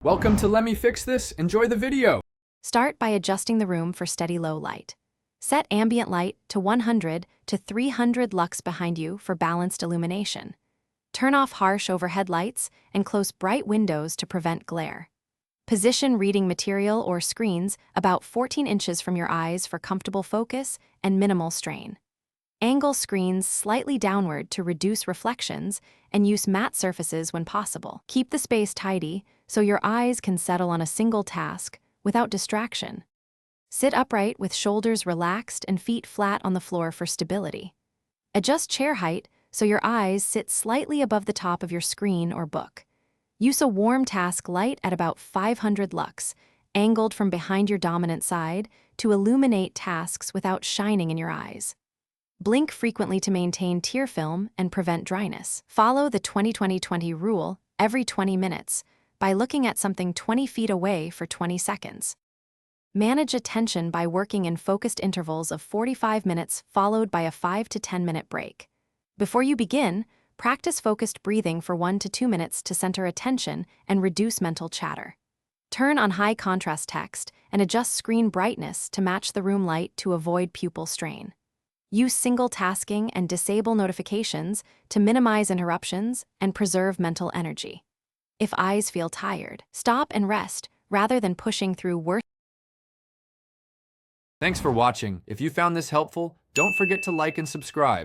Welcome to Let Me Fix This. Enjoy the video. Start by adjusting the room for steady low light. Set ambient light to 100 to 300 lux behind you for balanced illumination. Turn off harsh overhead lights and close bright windows to prevent glare. Position reading material or screens about 14 inches from your eyes for comfortable focus and minimal strain. Angle screens slightly downward to reduce reflections and use matte surfaces when possible. Keep the space tidy so your eyes can settle on a single task without distraction. Sit upright with shoulders relaxed and feet flat on the floor for stability. Adjust chair height so your eyes sit slightly above the top of your screen or book. Use a warm task light at about 500 lux, angled from behind your dominant side to illuminate tasks without shining in your eyes. Blink frequently to maintain tear film and prevent dryness. Follow the 20-20-20 rule every 20 minutes by looking at something 20 feet away for 20 seconds. Manage attention by working in focused intervals of 45 minutes followed by a 5 to 10 minute break. Before you begin, practice focused breathing for 1 to 2 minutes to center attention and reduce mental chatter. Turn on high contrast text and adjust screen brightness to match the room light to avoid pupil strain. Use single tasking and disable notifications to minimize interruptions and preserve mental energy. If eyes feel tired, stop and rest rather than pushing through work. Thanks for watching. If you found this helpful, don't forget to like and subscribe.